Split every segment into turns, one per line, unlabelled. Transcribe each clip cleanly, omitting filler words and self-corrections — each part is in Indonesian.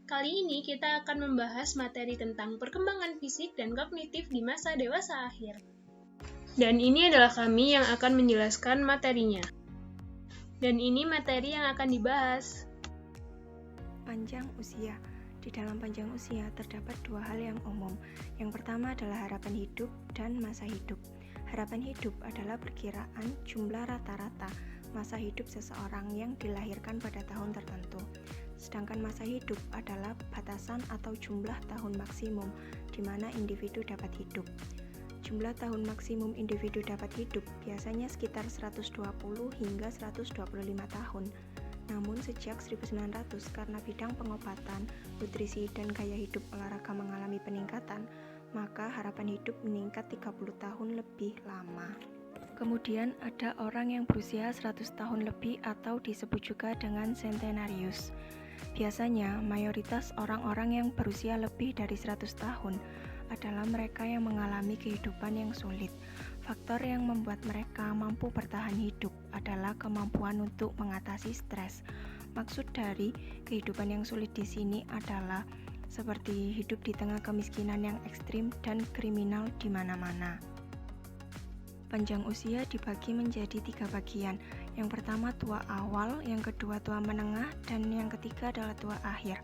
Kali ini kita akan membahas materi tentang perkembangan fisik dan kognitif di masa dewasa akhir. Dan ini adalah kami yang akan menjelaskan materinya. Dan ini materi yang akan dibahas.
Panjang usia. Di dalam panjang usia terdapat dua hal yang umum. Yang pertama adalah harapan hidup dan masa hidup. Harapan hidup adalah perkiraan jumlah rata-rata masa hidup seseorang yang dilahirkan pada tahun tertentu. Sedangkan masa hidup adalah batasan atau jumlah tahun maksimum di mana individu dapat hidup. Jumlah tahun maksimum individu dapat hidup biasanya sekitar 120 hingga 125 tahun. Namun sejak 1900 karena bidang pengobatan, nutrisi, dan gaya hidup olahraga mengalami peningkatan, maka harapan hidup meningkat 30 tahun lebih lama. Kemudian ada orang yang berusia 100 tahun lebih atau disebut juga dengan centenarius. Biasanya mayoritas orang-orang yang berusia lebih dari 100 tahun adalah mereka yang mengalami kehidupan yang sulit. Faktor yang membuat mereka mampu bertahan hidup adalah kemampuan untuk mengatasi stres. Maksud dari kehidupan yang sulit di sini adalah seperti hidup di tengah kemiskinan yang ekstrim dan kriminal di mana-mana. Panjang usia dibagi menjadi 3 bagian. Yang pertama tua awal, yang kedua tua menengah, dan yang ketiga adalah tua akhir.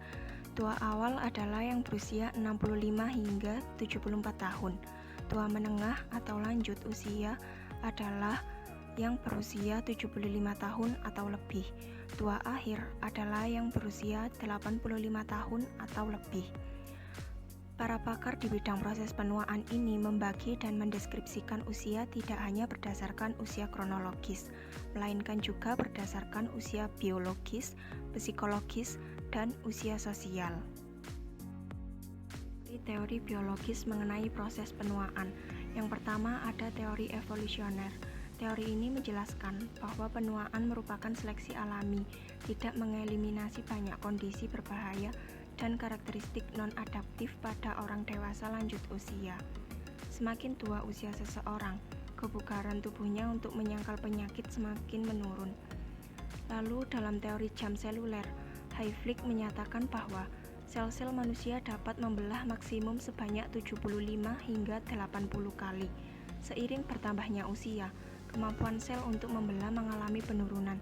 Tua awal adalah yang berusia 65 hingga 74 tahun. Tua menengah atau lanjut usia adalah yang berusia 75 tahun atau lebih. Tua akhir adalah yang berusia 85 tahun atau lebih. Para pakar di bidang proses penuaan ini membagi dan mendeskripsikan usia tidak hanya berdasarkan usia kronologis, melainkan juga berdasarkan usia biologis, psikologis, dan usia sosial. Teori biologis mengenai proses penuaan. Yang pertama ada teori evolusioner. Teori ini menjelaskan bahwa penuaan merupakan seleksi alami, tidak mengeliminasi banyak kondisi berbahaya dan karakteristik non-adaptif pada orang dewasa lanjut usia. Semakin tua usia seseorang, kebugaran tubuhnya untuk menyangkal penyakit semakin menurun. Lalu dalam teori jam seluler, Hayflick menyatakan bahwa sel-sel manusia dapat membelah maksimum sebanyak 75 hingga 80 kali. Seiring bertambahnya usia, kemampuan sel untuk membelah mengalami penurunan.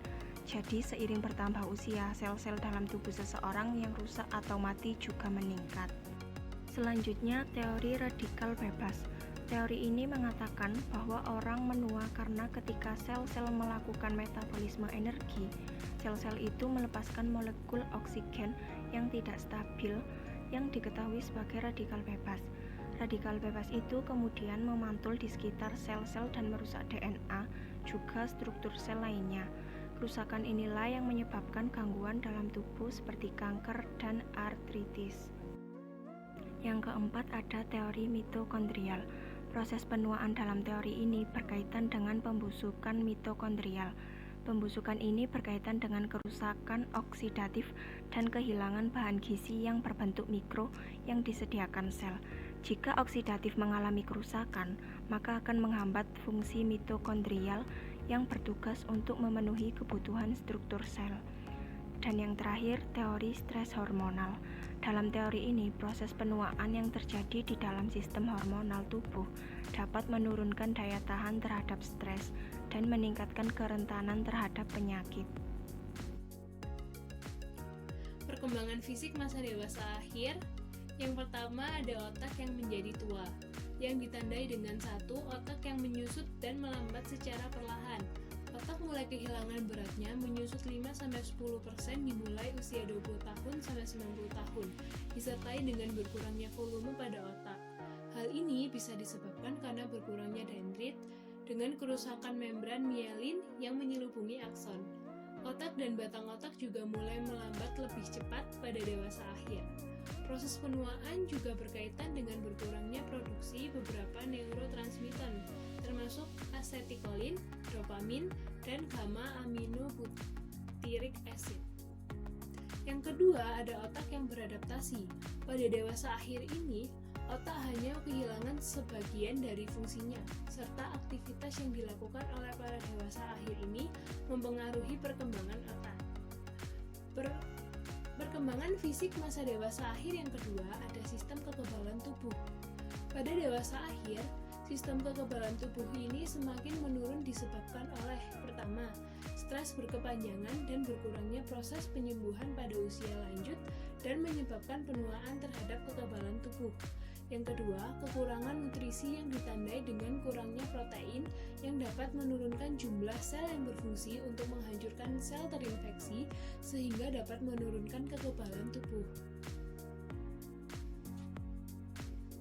Jadi seiring bertambah usia, sel-sel dalam tubuh seseorang yang rusak atau mati juga meningkat. Selanjutnya, teori radikal bebas. Teori ini mengatakan bahwa orang menua karena ketika sel-sel melakukan metabolisme energi, sel-sel itu melepaskan molekul oksigen yang tidak stabil yang diketahui sebagai radikal bebas. Radikal bebas itu kemudian memantul di sekitar sel-sel dan merusak DNA, juga struktur sel lainnya. Kerusakan inilah yang menyebabkan gangguan dalam tubuh seperti kanker dan artritis. Yang keempat ada teori mitokondrial. Proses penuaan dalam teori ini berkaitan dengan pembusukan mitokondrial. Pembusukan ini berkaitan dengan kerusakan oksidatif dan kehilangan bahan gizi yang berbentuk mikro yang disediakan sel. Jika oksidatif mengalami kerusakan, maka akan menghambat fungsi mitokondrial yang bertugas untuk memenuhi kebutuhan struktur sel. Dan yang terakhir, teori stres hormonal. Dalam teori ini, proses penuaan yang terjadi di dalam sistem hormonal tubuh dapat menurunkan daya tahan terhadap stres dan meningkatkan kerentanan terhadap penyakit.
Perkembangan fisik masa dewasa akhir. Yang pertama ada otak yang menjadi tua, yang ditandai dengan satu otak yang menyusut dan melambat secara perlahan. Otak mulai kehilangan beratnya menyusut 5-10% dimulai usia 20 tahun sampai 90 tahun, disertai dengan berkurangnya volume pada otak. Hal ini bisa disebabkan karena berkurangnya dendrit dengan kerusakan membran mielin yang menyelubungi akson. Otak dan batang otak juga mulai melambat lebih cepat pada dewasa akhir. Proses penuaan juga berkaitan dengan berkurangnya produksi beberapa neurotransmitter, termasuk asetilkolin, dopamin, dan gamma-aminobutyric acid. Yang kedua, ada otak yang beradaptasi. Pada dewasa akhir ini, otak hanya kehilangan sebagian dari fungsinya, serta aktivitas yang dilakukan oleh para dewasa akhir ini mempengaruhi perkembangan otak. Perkembangan fisik masa dewasa akhir yang kedua ada sistem kekebalan tubuh. Pada dewasa akhir, sistem kekebalan tubuh ini semakin menurun disebabkan oleh pertama, stres berkepanjangan dan berkurangnya proses penyembuhan pada usia lanjut dan menyebabkan penuaan terhadap kekebalan tubuh. Yang kedua, kekurangan nutrisi yang ditandai dengan kurangnya protein yang dapat menurunkan jumlah sel yang berfungsi untuk menghancurkan sel terinfeksi sehingga dapat menurunkan kekebalan tubuh.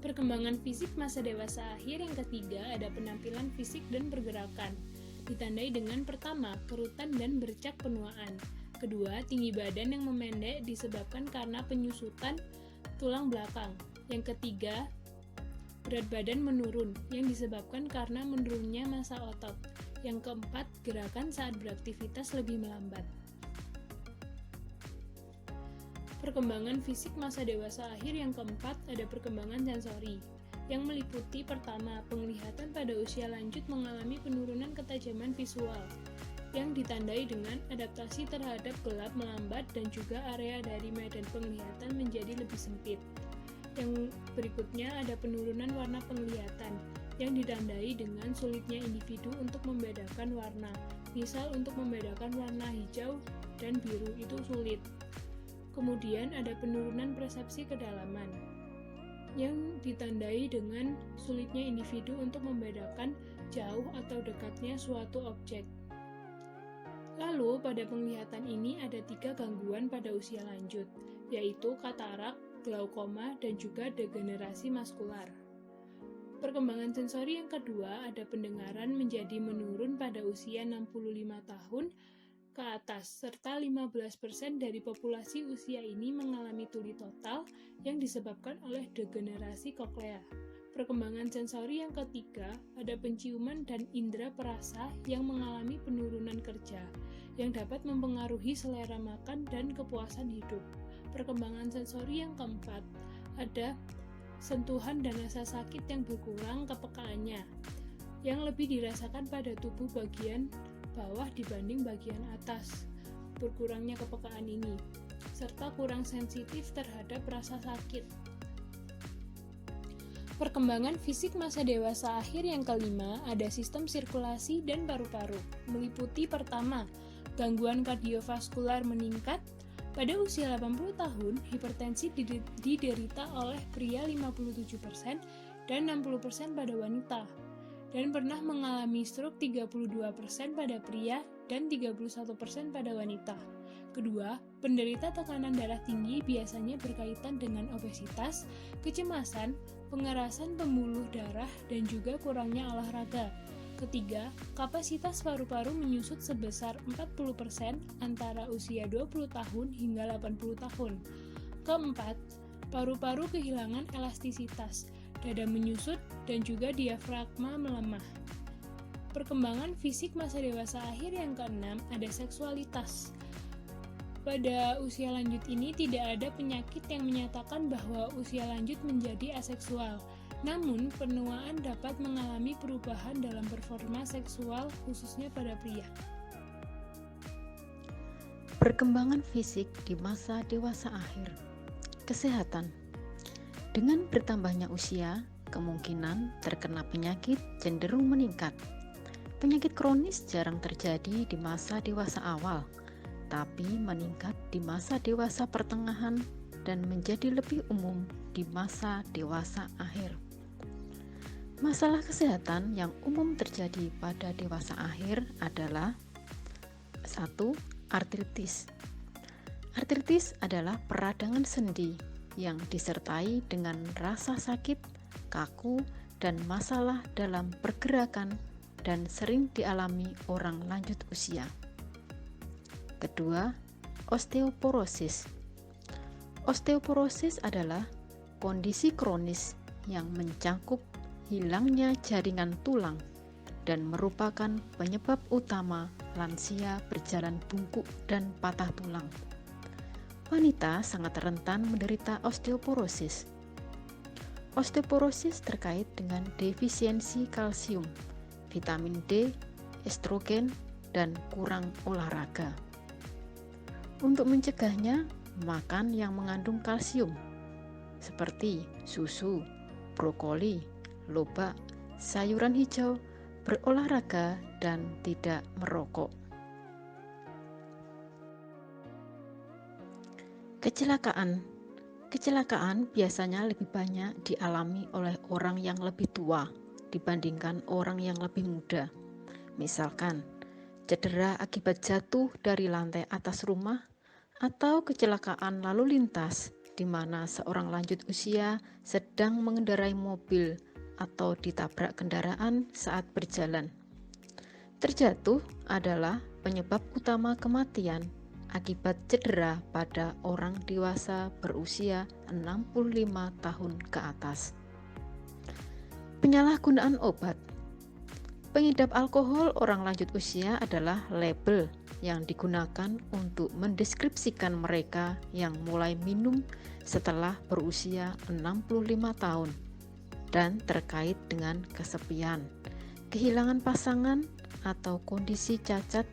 Perkembangan fisik masa dewasa akhir yang ketiga ada penampilan fisik dan pergerakan. Ditandai dengan pertama, kerutan dan bercak penuaan. Kedua, tinggi badan yang memendek disebabkan karena penyusutan tulang belakang. Yang ketiga, berat badan menurun yang disebabkan karena menurunnya massa otot. Yang keempat, gerakan saat beraktivitas lebih melambat. Perkembangan fisik masa dewasa akhir yang keempat ada perkembangan sensori, yang meliputi pertama, penglihatan pada usia lanjut mengalami penurunan ketajaman visual, yang ditandai dengan adaptasi terhadap gelap melambat dan juga area dari medan penglihatan menjadi lebih sempit. Yang berikutnya ada penurunan warna penglihatan, yang ditandai dengan sulitnya individu untuk membedakan warna. Misal untuk membedakan warna hijau dan biru itu sulit. Kemudian ada penurunan persepsi kedalaman, yang ditandai dengan sulitnya individu untuk membedakan jauh atau dekatnya suatu objek. Lalu pada penglihatan ini ada 3 gangguan pada usia lanjut, yaitu katarak, glaukoma, dan juga degenerasi maskular. Perkembangan sensori yang kedua ada pendengaran menjadi menurun pada usia 65 tahun ke atas, serta 15% dari populasi usia ini mengalami tuli total yang disebabkan oleh degenerasi koklea. Perkembangan sensori yang ketiga ada penciuman dan indera perasa yang mengalami penurunan kerja, yang dapat mempengaruhi selera makan dan kepuasan hidup. Perkembangan sensori yang keempat ada sentuhan dan rasa sakit yang berkurang kepekaannya, yang lebih dirasakan pada tubuh bagian bawah dibanding bagian atas. Berkurangnya kepekaan ini, serta kurang sensitif terhadap rasa sakit. Perkembangan fisik masa dewasa akhir yang kelima ada sistem sirkulasi dan paru-paru, meliputi pertama, gangguan kardiovaskular meningkat. Pada usia 80 tahun, hipertensi diderita oleh pria 57% dan 60% pada wanita, dan pernah mengalami stroke 32% pada pria dan 31% pada wanita. Kedua, penderita tekanan darah tinggi biasanya berkaitan dengan obesitas, kecemasan, pengerasan pembuluh darah, dan juga kurangnya olahraga. Ketiga, kapasitas paru-paru menyusut sebesar 40% antara usia 20 tahun hingga 80 tahun. Keempat, paru-paru kehilangan elastisitas, dada menyusut, dan juga diafragma melemah. Perkembangan fisik masa dewasa akhir yang keenam ada seksualitas. Pada usia lanjut ini tidak ada penyakit yang menyatakan bahwa usia lanjut menjadi aseksual. Namun, penuaan dapat mengalami perubahan dalam performa seksual khususnya pada pria.
Perkembangan fisik di masa dewasa akhir. Kesehatan. Dengan bertambahnya usia, kemungkinan terkena penyakit cenderung meningkat. Penyakit kronis jarang terjadi di masa dewasa awal, tapi meningkat di masa dewasa pertengahan dan menjadi lebih umum di masa dewasa akhir. Masalah kesehatan yang umum terjadi pada dewasa akhir adalah 1. Artritis. Artritis adalah peradangan sendi yang disertai dengan rasa sakit, kaku, dan masalah dalam pergerakan dan sering dialami orang lanjut usia. Kedua, osteoporosis. Osteoporosis adalah kondisi kronis yang mencakup hilangnya jaringan tulang dan merupakan penyebab utama lansia berjalan bungkuk dan patah tulang. Wanita sangat rentan menderita osteoporosis. Osteoporosis terkait dengan defisiensi kalsium, vitamin D, estrogen, dan kurang olahraga. Untuk mencegahnya, makan yang mengandung kalsium seperti susu, brokoli, lobak, sayuran hijau, berolahraga, dan tidak merokok. Kecelakaan biasanya lebih banyak dialami oleh orang yang lebih tua dibandingkan orang yang lebih muda. Misalkan, cedera akibat jatuh dari lantai atas rumah atau kecelakaan lalu lintas di mana seorang lanjut usia sedang mengendarai mobil atau ditabrak kendaraan saat berjalan. Terjatuh adalah penyebab utama kematian akibat cedera pada orang dewasa berusia 65 tahun ke atas. Penyalahgunaan obat. Pengidap alkohol orang lanjut usia adalah label yang digunakan untuk mendeskripsikan mereka yang mulai minum setelah berusia 65 tahun dan terkait dengan kesepian, kehilangan pasangan atau kondisi cacat,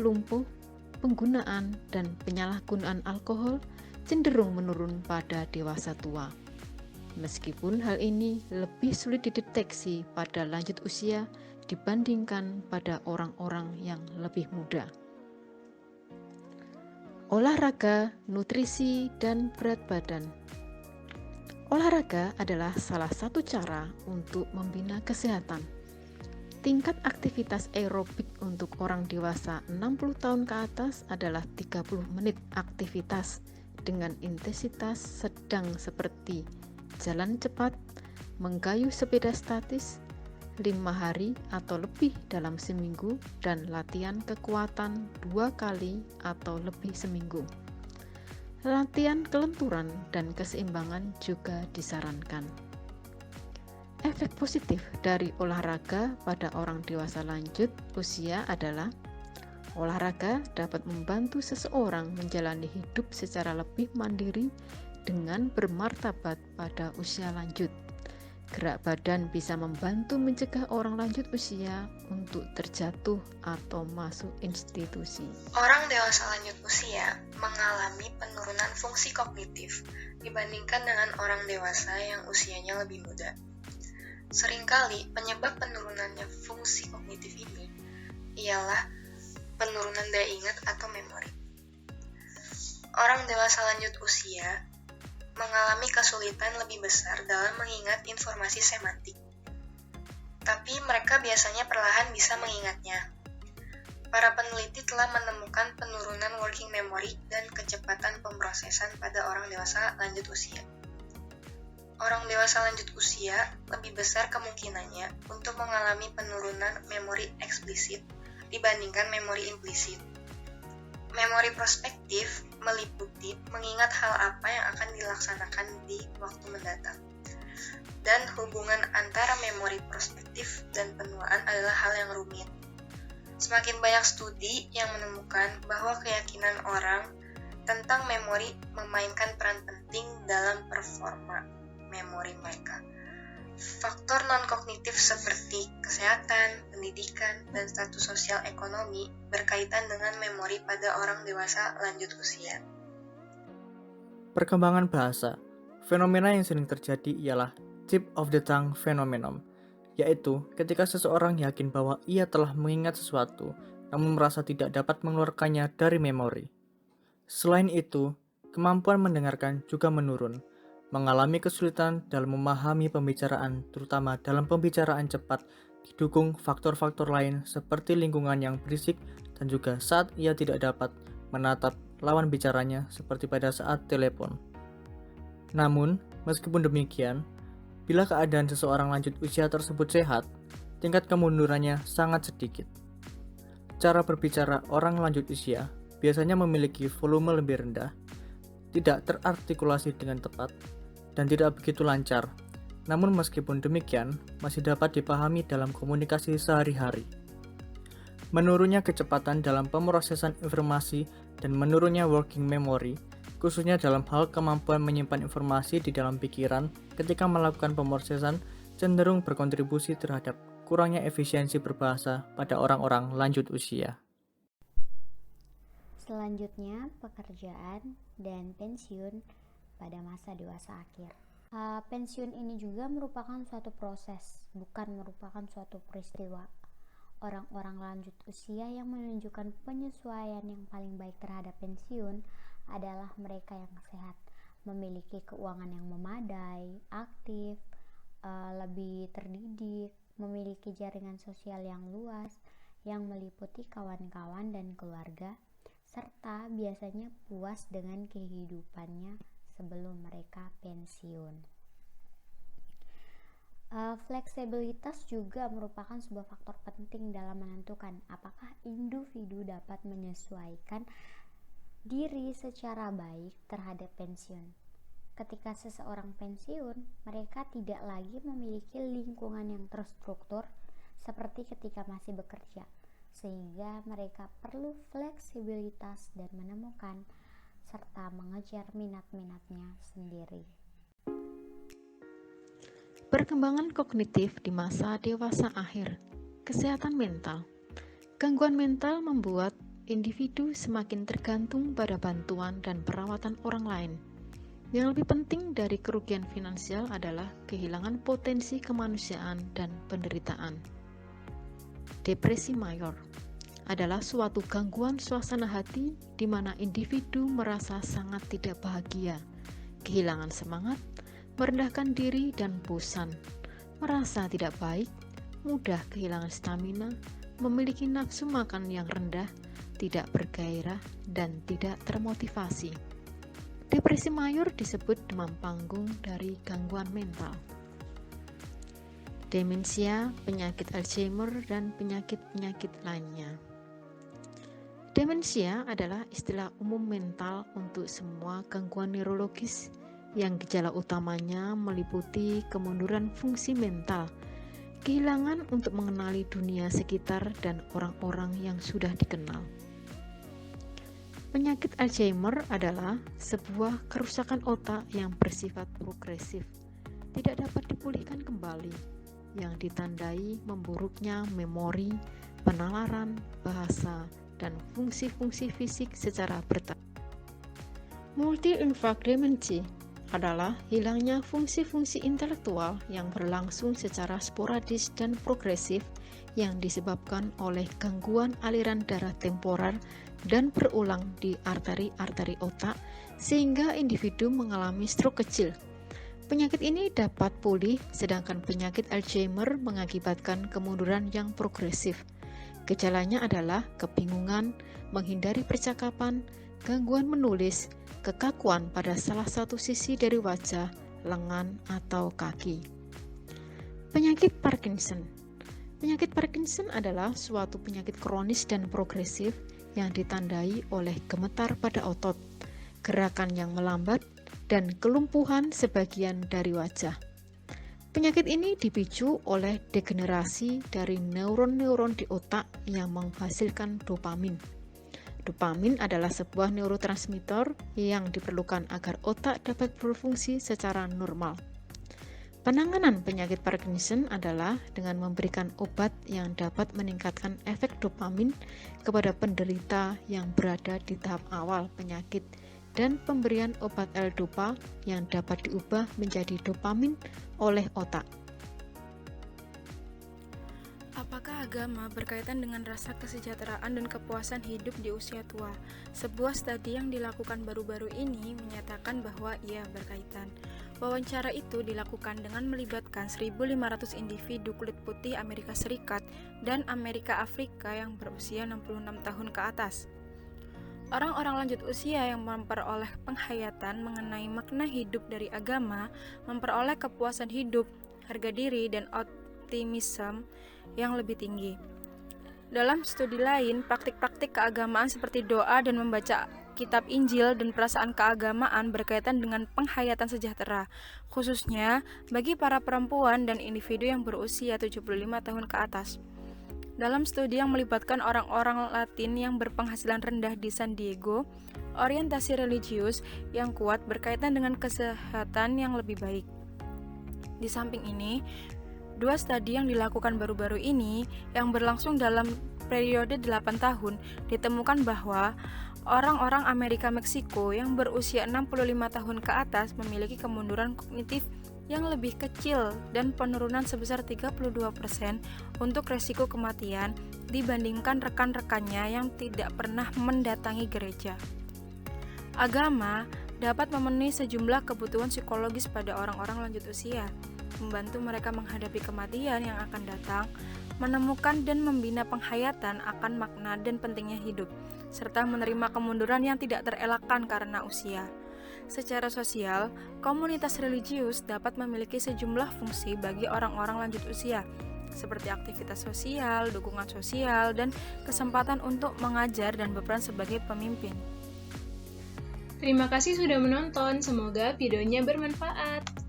lumpuh. Penggunaan dan penyalahgunaan alkohol cenderung menurun pada dewasa tua. Meskipun hal ini lebih sulit dideteksi pada lanjut usia dibandingkan pada orang-orang yang lebih muda. Olahraga, nutrisi, dan berat badan. Olahraga adalah salah satu cara untuk membina kesehatan. Tingkat aktivitas aerobik untuk orang dewasa 60 tahun ke atas adalah 30 menit aktivitas dengan intensitas sedang seperti jalan cepat, menggayuh sepeda statis, 5 hari atau lebih dalam seminggu, dan latihan kekuatan 2 kali atau lebih seminggu. Latihan kelenturan dan keseimbangan juga disarankan. Efek positif dari olahraga pada orang dewasa lanjut usia adalah olahraga dapat membantu seseorang menjalani hidup secara lebih mandiri dengan bermartabat pada usia lanjut. Gerak badan bisa membantu mencegah orang lanjut usia untuk terjatuh atau masuk institusi.
Orang dewasa lanjut usia mengalami penurunan fungsi kognitif dibandingkan dengan orang dewasa yang usianya lebih muda. Seringkali penyebab penurunannya fungsi kognitif ini ialah penurunan daya ingat atau memori. Orang dewasa lanjut usia mengalami kesulitan lebih besar dalam mengingat informasi semantik, tapi mereka biasanya perlahan bisa mengingatnya. Para peneliti telah menemukan penurunan working memory dan kecepatan pemrosesan pada orang dewasa lanjut usia. Orang dewasa lanjut usia lebih besar kemungkinannya untuk mengalami penurunan memori eksplisit dibandingkan memori implisit. Memori prospektif meliputi mengingat hal apa yang akan dilaksanakan di waktu mendatang. Dan hubungan antara memori prospektif dan penuaan adalah hal yang rumit. Semakin banyak studi yang menemukan bahwa keyakinan orang tentang memori memainkan peran penting dalam performa memori mereka. Faktor non-kognitif seperti kesehatan, pendidikan, dan status sosial ekonomi berkaitan dengan memori pada orang dewasa lanjut usia.
Perkembangan bahasa. Fenomena yang sering terjadi ialah tip of the tongue phenomenon, yaitu ketika seseorang yakin bahwa ia telah mengingat sesuatu, namun merasa tidak dapat mengeluarkannya dari memori. Selain itu, kemampuan mendengarkan juga menurun, mengalami kesulitan dalam memahami pembicaraan, terutama dalam pembicaraan cepat, didukung faktor-faktor lain seperti lingkungan yang berisik dan juga saat ia tidak dapat menatap lawan bicaranya seperti pada saat telepon. Namun, meskipun demikian, bila keadaan seseorang lanjut usia tersebut sehat, tingkat kemundurannya sangat sedikit. Cara berbicara orang lanjut usia biasanya memiliki volume lebih rendah, tidak terartikulasi dengan tepat, dan tidak begitu lancar. Namun meskipun demikian, masih dapat dipahami dalam komunikasi sehari-hari. Menurunnya kecepatan dalam pemrosesan informasi dan menurunnya working memory, khususnya dalam hal kemampuan menyimpan informasi di dalam pikiran ketika melakukan pemrosesan, cenderung berkontribusi terhadap kurangnya efisiensi berbahasa pada orang-orang lanjut usia.
Selanjutnya, pekerjaan dan pensiun pada masa dewasa akhir. Pensiun ini juga merupakan suatu proses, bukan merupakan suatu peristiwa. Orang-orang lanjut usia yang menunjukkan penyesuaian yang paling baik terhadap pensiun adalah mereka yang sehat, memiliki keuangan yang memadai, aktif, lebih terdidik, memiliki jaringan sosial yang luas, yang meliputi kawan-kawan dan keluarga, serta biasanya puas dengan kehidupannya sebelum mereka pensiun. Fleksibilitas juga merupakan sebuah faktor penting dalam menentukan apakah individu dapat menyesuaikan diri secara baik terhadap pensiun. Ketika seseorang pensiun, mereka tidak lagi memiliki lingkungan yang terstruktur seperti ketika masih bekerja, sehingga mereka perlu fleksibilitas dan menemukan serta mengejar minat-minatnya sendiri.
Perkembangan kognitif di masa dewasa akhir. Kesehatan mental. Gangguan mental membuat individu semakin tergantung pada bantuan dan perawatan orang lain. Yang lebih penting dari kerugian finansial adalah kehilangan potensi kemanusiaan dan penderitaan. Depresi mayor adalah suatu gangguan suasana hati di mana individu merasa sangat tidak bahagia, kehilangan semangat, merendahkan diri dan bosan, merasa tidak baik, mudah kehilangan stamina, memiliki nafsu makan yang rendah, tidak bergairah, dan tidak termotivasi. Depresi mayor disebut demam panggung dari gangguan mental. Demensia, penyakit Alzheimer, dan penyakit-penyakit lainnya. Demensia adalah istilah umum mental untuk semua gangguan neurologis yang gejala utamanya meliputi kemunduran fungsi mental, kehilangan untuk mengenali dunia sekitar dan orang-orang yang sudah dikenal. Penyakit Alzheimer adalah sebuah kerusakan otak yang bersifat progresif, tidak dapat dipulihkan kembali, yang ditandai memburuknya memori, penalaran, bahasa, dan fungsi-fungsi fisik secara bertahap. Multi-infarct dementia adalah hilangnya fungsi-fungsi intelektual yang berlangsung secara sporadis dan progresif yang disebabkan oleh gangguan aliran darah temporer dan berulang di arteri-arteri otak sehingga individu mengalami stroke kecil. Penyakit ini dapat pulih, sedangkan penyakit Alzheimer mengakibatkan kemunduran yang progresif. Gejalanya adalah kebingungan, menghindari percakapan, gangguan menulis, kekakuan pada salah satu sisi dari wajah, lengan, atau kaki. Penyakit Parkinson. Penyakit Parkinson adalah suatu penyakit kronis dan progresif yang ditandai oleh gemetar pada otot, gerakan yang melambat, dan kelumpuhan sebagian dari wajah. Penyakit ini dipicu oleh degenerasi dari neuron-neuron di otak yang menghasilkan dopamin. Dopamin adalah sebuah neurotransmitter yang diperlukan agar otak dapat berfungsi secara normal. Penanganan penyakit Parkinson adalah dengan memberikan obat yang dapat meningkatkan efek dopamin kepada penderita yang berada di tahap awal penyakit dan pemberian obat L-Dopa yang dapat diubah menjadi dopamin oleh otak.
Apakah agama berkaitan dengan rasa kesejahteraan dan kepuasan hidup di usia tua? Sebuah studi yang dilakukan baru-baru ini menyatakan bahwa ia berkaitan. Wawancara itu dilakukan dengan melibatkan 1.500 individu kulit putih Amerika Serikat dan Amerika Afrika yang berusia 66 tahun ke atas. Orang-orang lanjut usia yang memperoleh penghayatan mengenai makna hidup dari agama, memperoleh kepuasan hidup, harga diri, dan optimisme yang lebih tinggi. Dalam studi lain, praktik-praktik keagamaan seperti doa dan membaca kitab Injil dan perasaan keagamaan berkaitan dengan penghayatan sejahtera, khususnya bagi para perempuan dan individu yang berusia 75 tahun ke atas. Dalam studi yang melibatkan orang-orang Latin yang berpenghasilan rendah di San Diego, orientasi religius yang kuat berkaitan dengan kesehatan yang lebih baik. Di samping ini, 2 studi yang dilakukan baru-baru ini yang berlangsung dalam periode 8 tahun ditemukan bahwa orang-orang Amerika Meksiko yang berusia 65 tahun ke atas memiliki kemunduran kognitif yang lebih kecil dan penurunan sebesar 32% untuk resiko kematian dibandingkan rekan-rekannya yang tidak pernah mendatangi gereja. Agama dapat memenuhi sejumlah kebutuhan psikologis pada orang-orang lanjut usia, membantu mereka menghadapi kematian yang akan datang, menemukan dan membina penghayatan akan makna dan pentingnya hidup, serta menerima kemunduran yang tidak terelakkan karena usia. Secara sosial, komunitas religius dapat memiliki sejumlah fungsi bagi orang-orang lanjut usia, seperti aktivitas sosial, dukungan sosial, dan kesempatan untuk mengajar dan berperan sebagai pemimpin.
Terima kasih sudah menonton, semoga videonya bermanfaat.